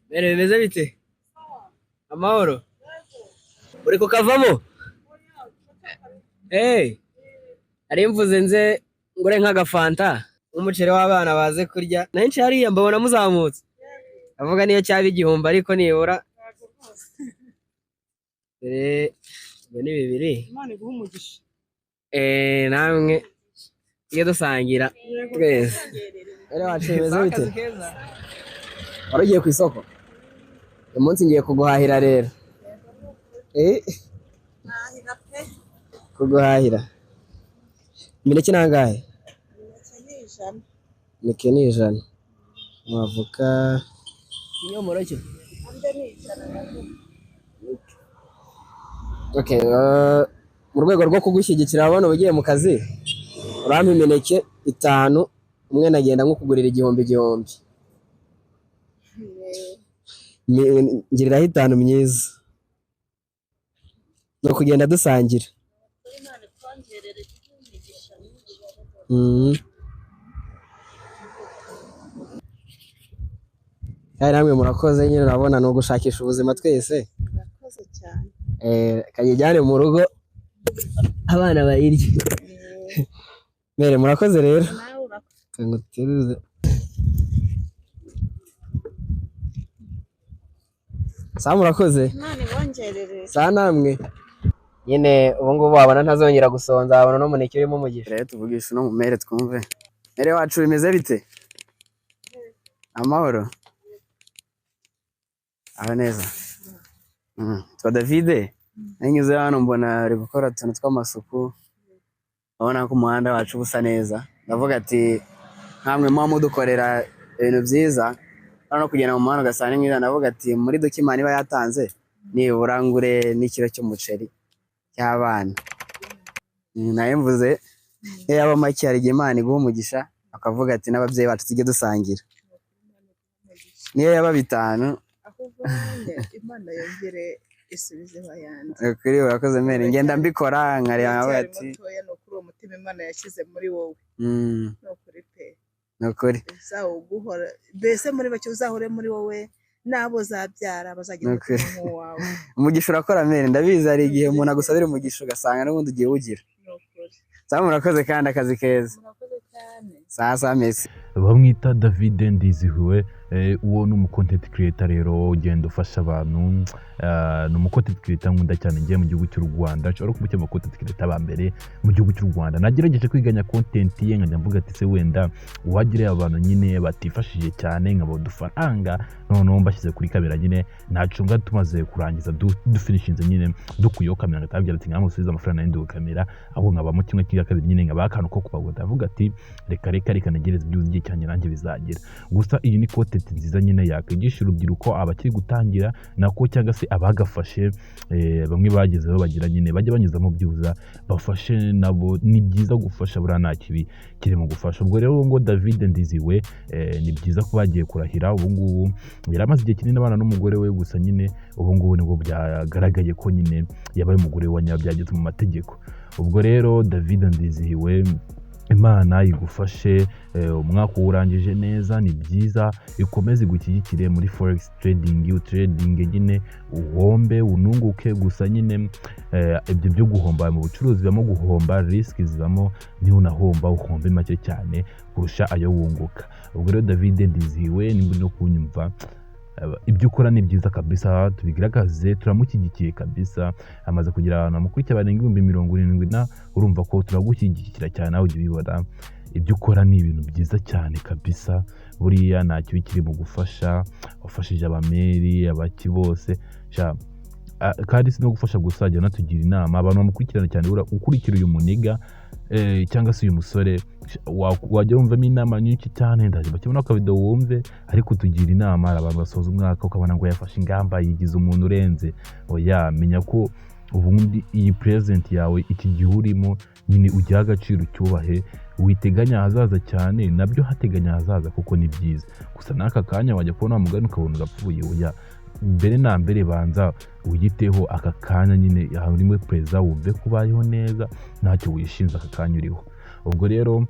Bene bimeze bite? Amahoro? Uri kukavamo? Ari mvuze nze ngure nk'agafanta umuceri w'abana baze kurya nanshi hariya mbabona muzamutse avuga niyo cyaba igihumbi ariko nibura ni bibiri Imana iguha umugisha namwe tujye dusangira twese rero wacu bimeze bite wari ugiye ku isoko uyu munsi ngiye kuguhahira rero kuguhahira imineke nangahe imineke ni 100 amavoka inyomoro cyo okay mu rwego rwo kugushyigikira abana ugiye mu kazi urampa imineke 5 umwe nagenda nko kugurira igihumbi ngiriraho 5 myiza no kugenda dusangira namwe murakoze nyine urabona no gushakisha ubuzima twese murakoze cyane kayijyane mu rugo abana bayirye mere murakoze rero kanguteruze sa murakoze none bongerere sa namwe nyine ubu ngubu wabona ntazongera gusonza abona no muneke urimo umugisha rero tuvugisha no mu mere twumve mere wacu bimeze bite amahoro aho neza twa David nanyuze hano mbona ari gukora tuntu tw'amasuku abona ko umuhanda wacu busa neza ndavuga ati nkamwe mu mudukorera ibintu byiza no kugenda mu muhanda gasane mwiza ndavuga ati muri dokimani ba yatanze nibura ngure n'ikiro cy'umuceri cy'abana naye mvuze yaba make hari Imana iguha umugisha akavuga ati n'ababyeyi bacu tujye dusangira niyo yaba 5 Imana yongere isubize bayandi kuri urakoze mere ngenda mbikora nkariya ati no kuri uwo mutima Imana yashyize muri wowe no kuri pe no kuri uzaguhora mbese muri bake uzahore muri wowe nabo zabyara bazagira umuntu wawe umugisha urakora mere ndabizi hari igihe umuntu agusabira umugisha ugasanga n'ubundi ugiye ugira cyangwa murakoze kandi akazi keza sasa mesi bamwita David Ndizihiwe uwo ni umucontent creator rero ugenda ufasha abantu ni umucontent creator nkunda cyane ngiye mu gihugu cy'u Rwanda nshobora kumukira mu content creator bambere mu gihugu cy'u Rwanda nagerageje kwiganya content ye nkajya mvuga ati se wenda uwagire abantu nyine batifashije cyane nkabo dufaranga none mbashyize kuri kamera nyine nacunga tumaze kurangiza dufinishinze nyine dukuyo kamera ngatabyara ati nkamusubiza amafaranga n'indi kamera abo nkabamo kimwe cya kabiri nyine nkabakano ko kubagoda avuga ati reka nagereza byuzigiye cyane nanjye bizagira gusa iyi ni content nziza nyine yakwigisha urubyiruko abakiri gutangira nako cyangwa se abagafashe bamwe bagezeho bagira nyine bajya banyuzamo byuza bafashe nabo ni byiza gufasha bura nta kibi kiri mu gufasha ubwo rero ngo David Ndizihiwe ni byiza ko bagiye kurahira ubu ngubu yaramaze igihe kinini abana n'umugore we gusa nyine ubu ngubu nibwo byagaragaye ko nyine yabaye umugore wa nyabyageze mu mategeko ubwo rero David Ndizihiwe Imana igufashe umwaka urangije neza ni byiza ikomeze gushyigikire muri forex trading nyine uhombe ununguke gusa nyine ibyo byo guhomba mu bucuruzi bamo guhomba risk zibamo ni unahomba uhombe make cyane kurusha ayo wunguka ubwo rero David Ndizihiwe nimba no kunyumva ibyo ukora ni byiza kabisa tubigaragaze turamukigikiye kabisa amaze kugira abantu amukurikira barenga 70 urumva ko turagushyigikira cyane aho ujye bibona ibyo ukora ni ibintu byiza cyane kabisa buriya ntacyo bikiri mu gufasha wafashije abameri abaki bose kandi si no gufasha gusa ajya natugira inama abantu bamukurikirana cyane ukurikira uyu muniga cyangwa se uyu musore wajya wumvamo inama nyinshi cyane ndaje bakibona ko video wumve ariko tugira inama abantu basoza umwaka ukabona ngo yafashe ingamba yigize umuntu urenze oya menya ko ubundi iyi present yawe iki gihe urimo nyine ugira agaciro cyubahe witeganya hazaza cyane nabyo hateganya hazaza kuko ni byiza gusa naka kanya wajya kubona mugani ukabona urapfuye oya mbere na mbere banza uyiteho aka kanya nyine urimo perezida wumve kubayeho neza ntacyo wishinze aka kanya uriho ubwo rero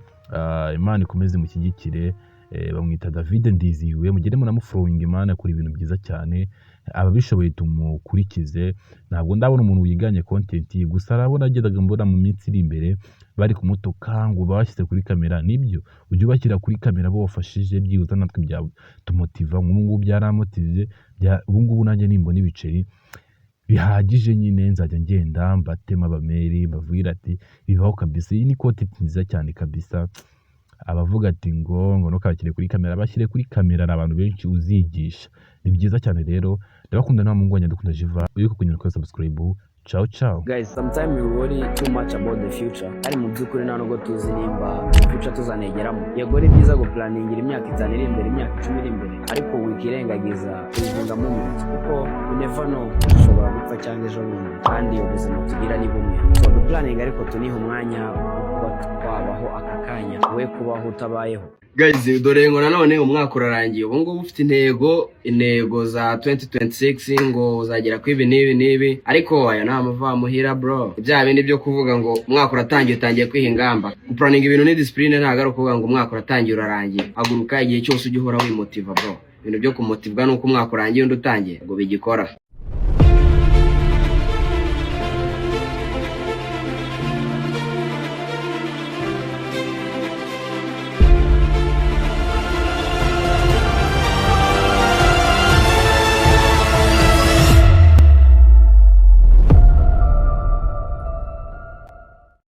Imana ikomeze mushyigikire bamwita David Ndizihiwe, mugende munamufollowing Imana akora ibintu byiza cyane, ababishoboye tumukurikize. Ntabwo ndabona umuntu wiganye content ye, gusa arabona agendaga mbona mu minsi iri imbere bari kumutoka ngo bashyize kuri kamera. Nibyo ujye ubashyira kuri kamera bo wafashije byihuta, natwe bya tumutiva nk'ubu byaramotivye. Ubu ngubu nanjye nimbona ibiceri bihagije nyine nzajya ngenda mbatema abameri mbavira ati bibaho kabisa. Iyi ni content nziza cyane kabisa. Abavuga ati ngo ntukakire kuri kamera, bashyire kuri kamera, ari abantu benshi uzigisha. Ni byiza cyane rero, ndabakunda nta mungu wanjye, dukunda Jiva. Uyu kunyura kuri subscribe. Ciao ciao. Guys, sometimes we worry too much about the future. Ari mu byukuri nta nubwo tuzi nimba future tuzanegeramo. Yego ari byiza go planningira imyaka 5 iri imbere, imyaka 10 iri imbere, ariko wikirengagiza kuzinga moment, kuko you never know, ushobora gupfa cyangwa ejo bundi, kandi ubuzima tugira ni bumwe. So the planning ariko tuniha umwanya wo twabaho aka kanya, we kubaho utabayeho. Guys, dore ngo nanone umwaka urarangiye. Ubu ngubu ufite intego za 2026 ngo uzagera ku ibi nibi, ariko aya nta muva muhira bro. Ibya bindi byo kuvuga ngo umwaka uratangiye utangiye kwihingamba. Planning ibintu ni discipline, ntago ari kuvuga ngo umwaka uratangiye urarangiye. Haguruka igihe cyose ujye uhora wimotiva bro. Ibintu byo kumotivwa nuko umwaka urangiye undi utangiye ngo bigikora.